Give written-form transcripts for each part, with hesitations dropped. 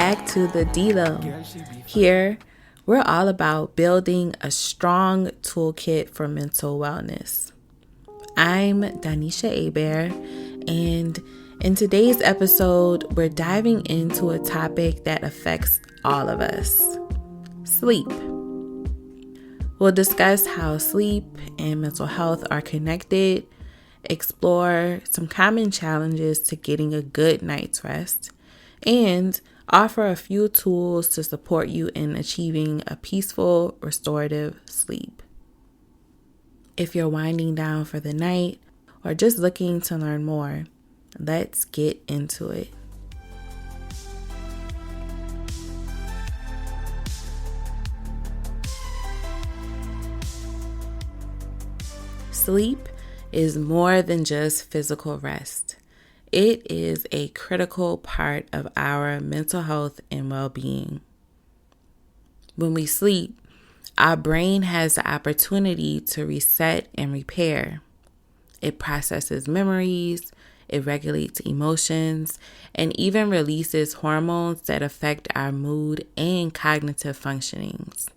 back to the DLOH. Here, we're all about building a strong toolkit for mental wellness. I'm Danisha Abair, and in today's episode, we're diving into a topic that affects all of us: sleep. We'll discuss how sleep and mental health are connected, explore some common challenges to getting a good night's rest, and offer a few tools to support you in achieving a peaceful, restorative sleep. If you're winding down for the night or just looking to learn more, let's get into it. Sleep is more than just physical rest. It is a critical part of our mental health and well-being. When we sleep, our brain has the opportunity to reset and repair. It processes memories, it regulates emotions, and even releases hormones that affect our mood and cognitive functionings.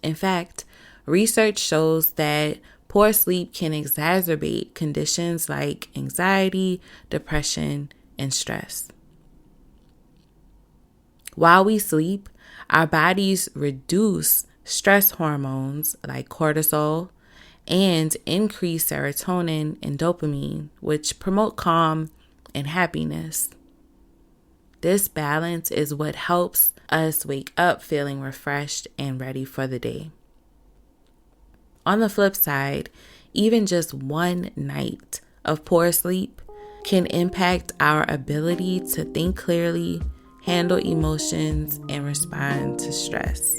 In fact, research shows that poor sleep can exacerbate conditions like anxiety, depression, and stress. While we sleep, our bodies reduce stress hormones like cortisol and increase serotonin and dopamine, which promote calm and happiness. This balance is what helps us wake up feeling refreshed and ready for the day. On the flip side, even just one night of poor sleep can impact our ability to think clearly, handle emotions, and respond to stress.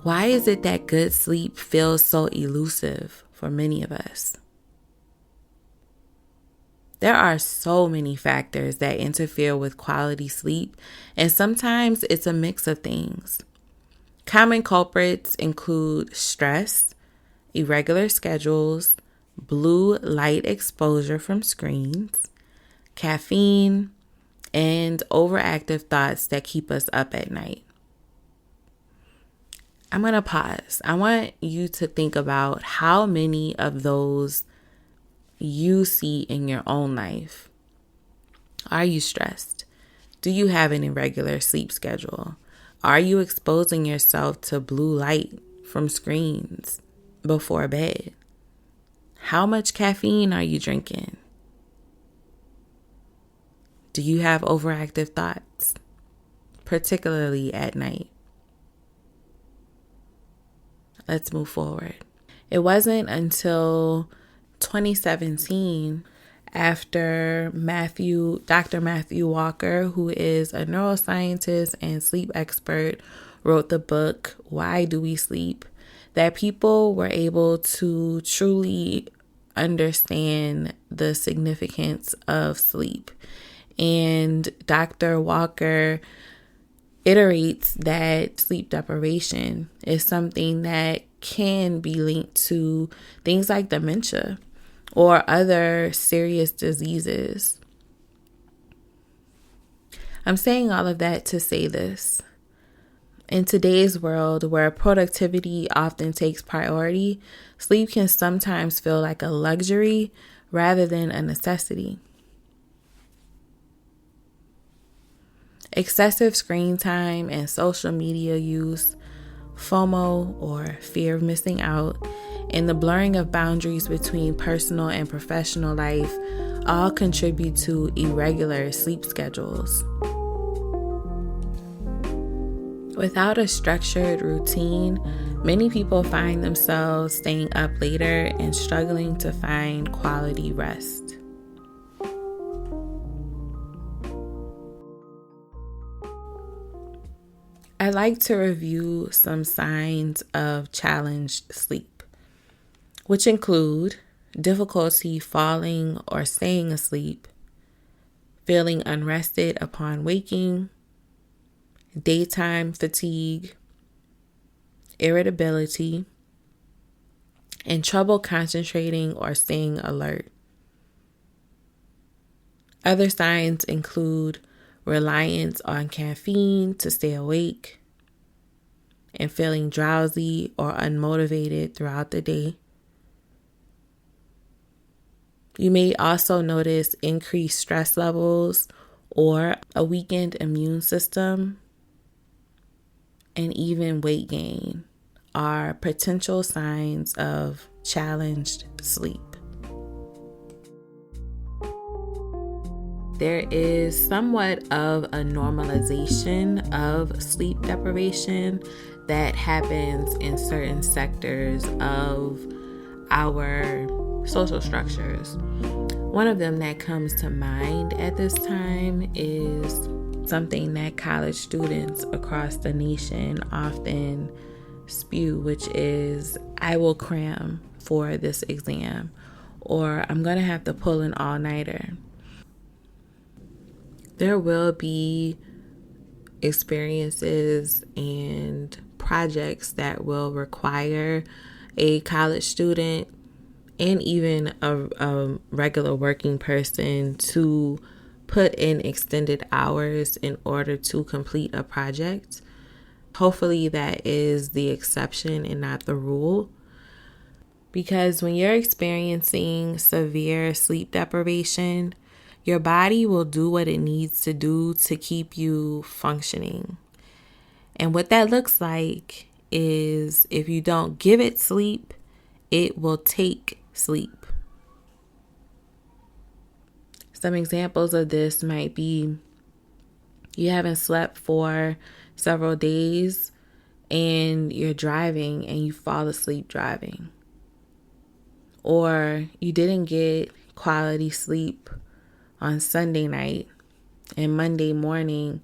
Why is it that good sleep feels so elusive for many of us? There are so many factors that interfere with quality sleep, and sometimes it's a mix of things. Common culprits include stress, irregular schedules, blue light exposure from screens, caffeine, and overactive thoughts that keep us up at night. I'm going to pause. I want you to think about how many of those you see in your own life. Are you stressed? Do you have an irregular sleep schedule? Are you exposing yourself to blue light from screens before bed? How much caffeine are you drinking? Do you have overactive thoughts, particularly at night? Let's move forward. It wasn't until 2017, after Dr. Matthew Walker, who is a neuroscientist and sleep expert, wrote the book, Why Do We Sleep?, that people were able to truly understand the significance of sleep. And Dr. Walker iterates that sleep deprivation is something that can be linked to things like dementia or other serious diseases. I'm saying all of that to say this. In today's world, where productivity often takes priority, sleep can sometimes feel like a luxury rather than a necessity. Excessive screen time and social media use, FOMO or fear of missing out, and the blurring of boundaries between personal and professional life all contribute to irregular sleep schedules. Without a structured routine, many people find themselves staying up later and struggling to find quality rest. I'd like to review some signs of challenged sleep, which include difficulty falling or staying asleep, feeling unrested upon waking, daytime fatigue, irritability, and trouble concentrating or staying alert. Other signs include reliance on caffeine to stay awake and feeling drowsy or unmotivated throughout the day. You may also notice increased stress levels or a weakened immune system, and even weight gain are potential signs of challenged sleep. There is somewhat of a normalization of sleep deprivation that happens in certain sectors of our social structures. One of them that comes to mind at this time is something that college students across the nation often spew, which is, I will cram for this exam, or I'm going to have to pull an all-nighter. There will be experiences and projects that will require a college student and even a regular working person to put in extended hours in order to complete a project. Hopefully that is the exception and not the rule. Because when you're experiencing severe sleep deprivation, your body will do what it needs to do to keep you functioning. And what that looks like is if you don't give it sleep, it will take sleep. Some examples of this might be you haven't slept for several days and you're driving and you fall asleep driving. Or you didn't get quality sleep on Sunday night and Monday morning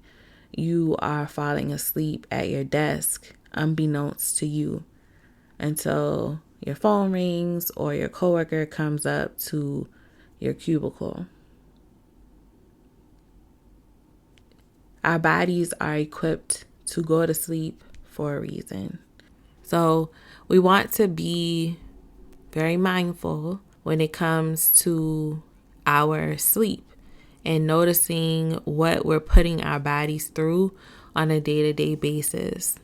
you are falling asleep at your desk unbeknownst to you until your phone rings or your coworker comes up to your cubicle. Our bodies are equipped to go to sleep for a reason. So we want to be very mindful when it comes to our sleep and noticing what we're putting our bodies through on a day-to-day basis.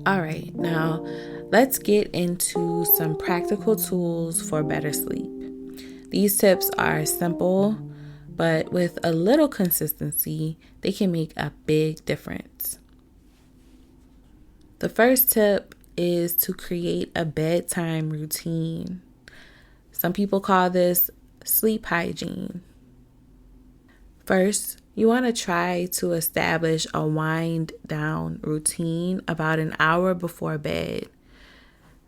All right, now let's get into some practical tools for better sleep. These tips are simple, but with a little consistency, they can make a big difference. The first tip is to create a bedtime routine. Some people call this sleep hygiene. First, you want to try to establish a wind down routine about an hour before bed.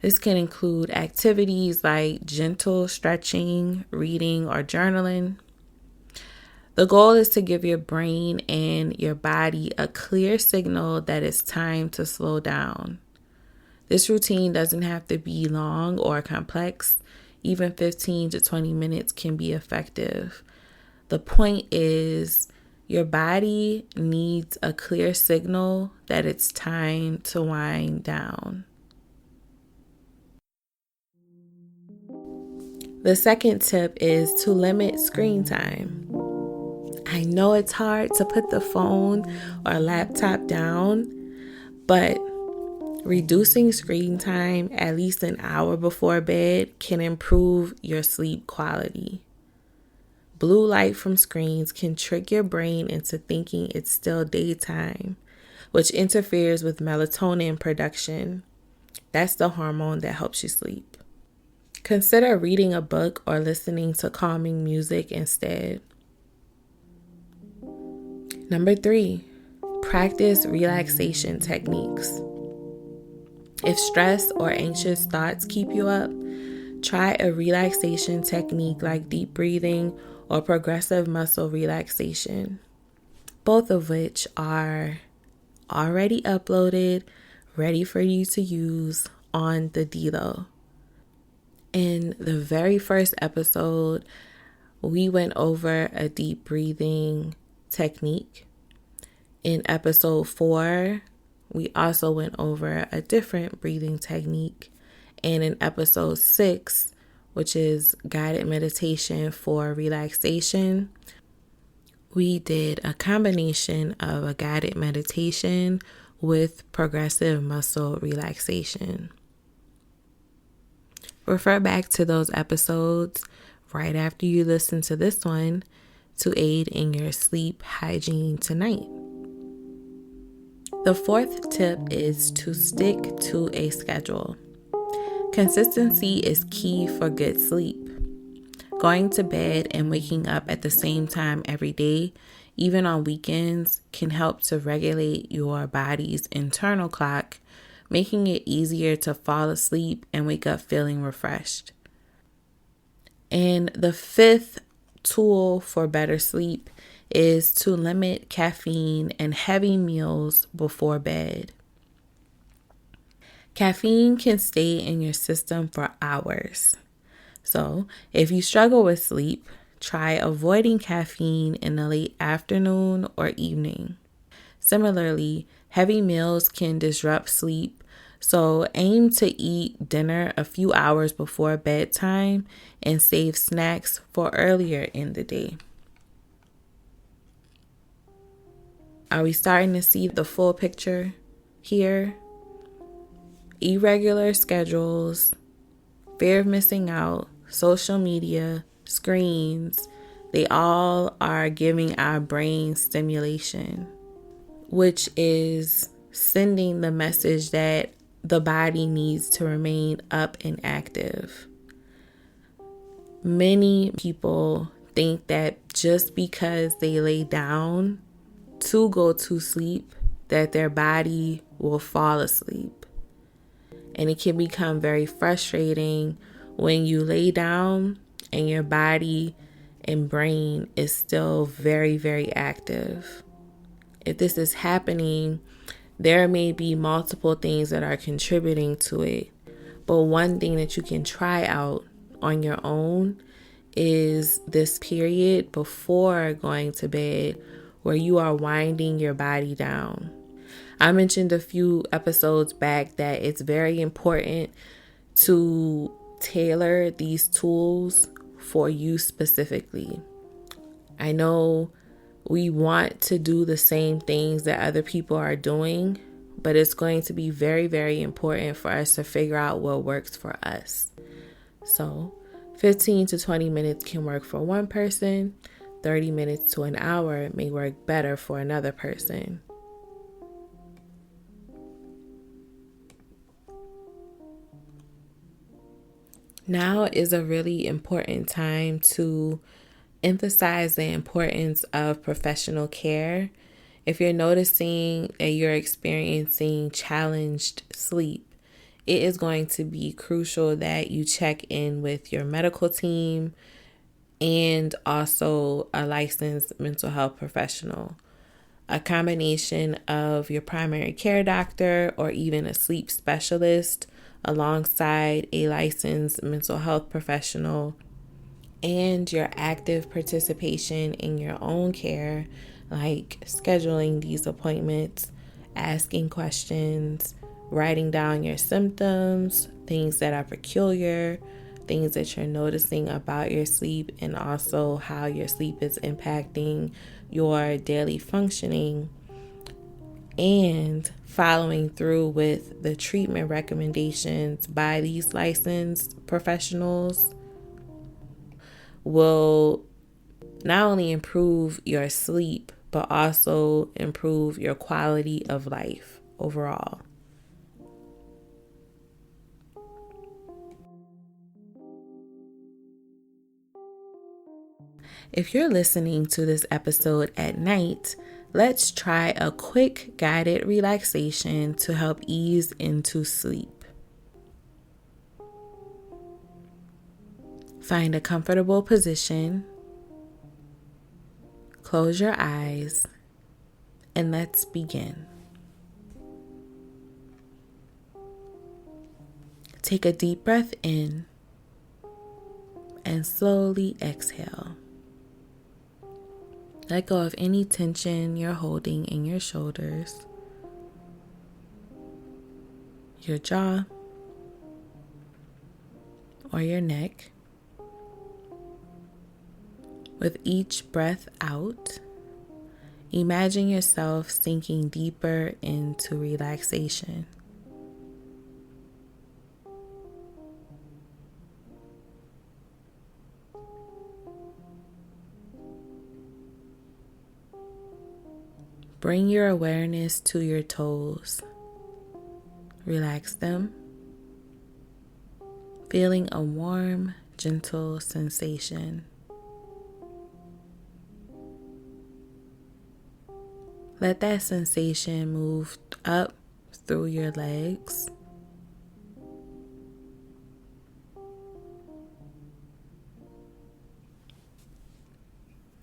This can include activities like gentle stretching, reading, or journaling. The goal is to give your brain and your body a clear signal that it's time to slow down. This routine doesn't have to be long or complex. Even 15 to 20 minutes can be effective. The point is, your body needs a clear signal that it's time to wind down. The second tip is to limit screen time. I know it's hard to put the phone or laptop down, but reducing screen time at least an hour before bed can improve your sleep quality. Blue light from screens can trick your brain into thinking it's still daytime, which interferes with melatonin production. That's the hormone that helps you sleep. Consider reading a book or listening to calming music instead. Number 3, practice relaxation techniques. If stress or anxious thoughts keep you up, try a relaxation technique like deep breathing or progressive muscle relaxation, both of which are already uploaded, ready for you to use on the DLOH. In the very first episode, we went over a deep breathing technique. In episode 4, we also went over a different breathing technique. And in episode 6, which is guided meditation for relaxation, we did a combination of a guided meditation with progressive muscle relaxation. Refer back to those episodes right after you listen to this one to aid in your sleep hygiene tonight. The 4th tip is to stick to a schedule. Consistency is key for good sleep. Going to bed and waking up at the same time every day, even on weekends, can help to regulate your body's internal clock, making it easier to fall asleep and wake up feeling refreshed. And the 5th tool for better sleep is to limit caffeine and heavy meals before bed. Caffeine can stay in your system for hours. So if you struggle with sleep, try avoiding caffeine in the late afternoon or evening. Similarly, heavy meals can disrupt sleep, so aim to eat dinner a few hours before bedtime and save snacks for earlier in the day. Are we starting to see the full picture here? Irregular schedules, fear of missing out, social media, screens, they all are giving our brain stimulation, which is sending the message that the body needs to remain up and active. Many people think that just because they lay down to go to sleep, that their body will fall asleep. And it can become very frustrating when you lay down and your body and brain is still very, very active. If this is happening, there may be multiple things that are contributing to it. But one thing that you can try out on your own is this period before going to bed where you are winding your body down. I mentioned a few episodes back that it's very important to tailor these tools for you specifically. I know we want to do the same things that other people are doing, but it's going to be very, very important for us to figure out what works for us. So 15 to 20 minutes can work for one person, 30 minutes to an hour may work better for another person. Now is a really important time to emphasize the importance of professional care. If you're noticing that you're experiencing challenged sleep, it is going to be crucial that you check in with your medical team and also a licensed mental health professional. A combination of your primary care doctor or even a sleep specialist alongside a licensed mental health professional, and your active participation in your own care, like scheduling these appointments, asking questions, writing down your symptoms, things that are peculiar, things that you're noticing about your sleep, and also how your sleep is impacting your daily functioning, and following through with the treatment recommendations by these licensed professionals will not only improve your sleep, but also improve your quality of life overall. If you're listening to this episode at night, let's try a quick guided relaxation to help ease into sleep. Find a comfortable position, close your eyes, and let's begin. Take a deep breath in and slowly exhale. Let go of any tension you're holding in your shoulders, your jaw, or your neck. With each breath out, imagine yourself sinking deeper into relaxation. Bring your awareness to your toes. Relax them, feeling a warm, gentle sensation. Let that sensation move up through your legs,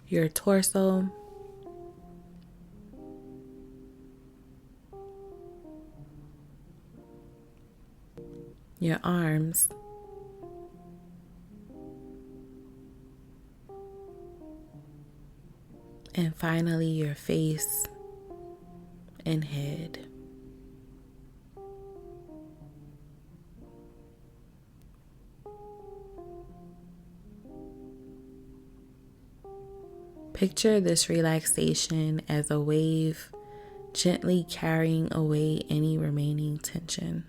your torso, your arms, and finally your face and head. Picture this relaxation as a wave gently carrying away any remaining tension.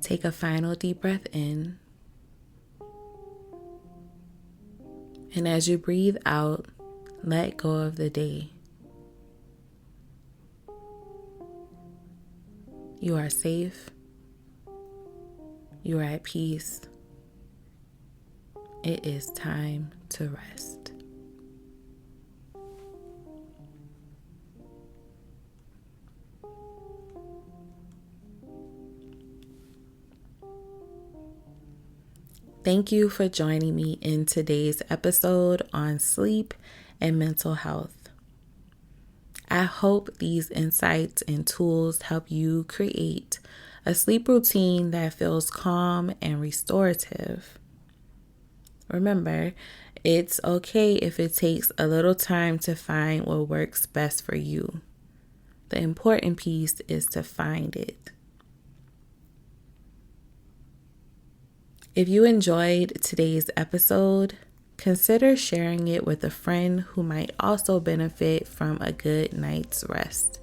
Take a final deep breath in. And as you breathe out, let go of the day. You are safe. You are at peace. It is time to rest. Thank you for joining me in today's episode on sleep and mental health. I hope these insights and tools help you create a sleep routine that feels calm and restorative. Remember, it's okay if it takes a little time to find what works best for you. The important piece is to find it. If you enjoyed today's episode, consider sharing it with a friend who might also benefit from a good night's rest.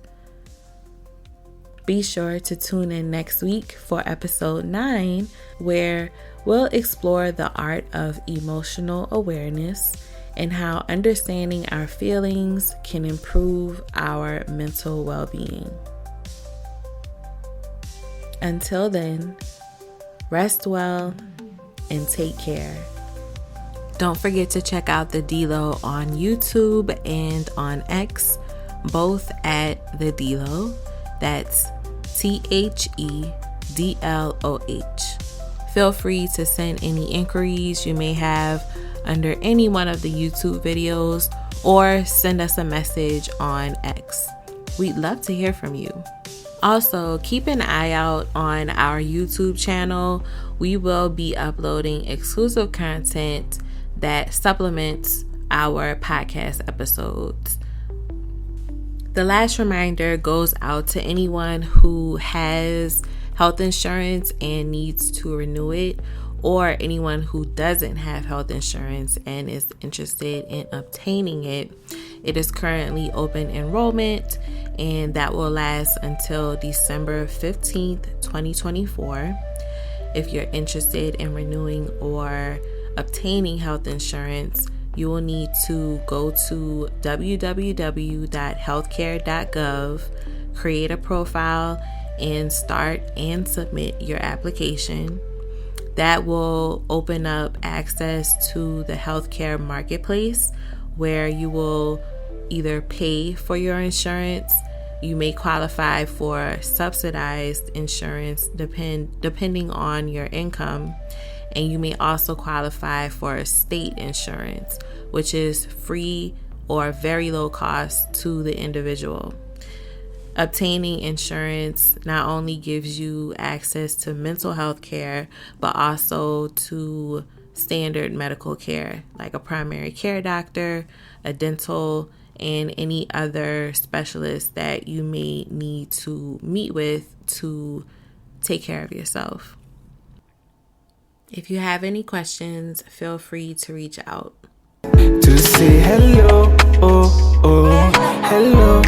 Be sure to tune in next week for episode 9, where we'll explore the art of emotional awareness and how understanding our feelings can improve our mental well-being. Until then, rest well and take care. Don't forget to check out the DLOH on YouTube and on X, both at the DLOH. That's THEDLOH. Feel free to send any inquiries you may have under any one of the YouTube videos or send us a message on X. We'd love to hear from you. Also, keep an eye out on our YouTube channel. We will be uploading exclusive content that supplements our podcast episodes. The last reminder goes out to anyone who has health insurance and needs to renew it, or anyone who doesn't have health insurance and is interested in obtaining it. It is currently open enrollment, and that will last until December 15th, 2024. If you're interested in renewing or obtaining health insurance, you will need to go to www.healthcare.gov, create a profile, and start and submit your application. That will open up access to the healthcare marketplace, where you will either pay for your insurance. You may qualify for subsidized insurance depending on your income, and you may also qualify for state insurance, which is free or very low cost to the individual. Obtaining insurance not only gives you access to mental health care, but also to standard medical care like a primary care doctor, a dental and any other specialists that you may need to meet with to take care of yourself. If you have any questions, feel free to reach out. To say hello, oh, oh, hello,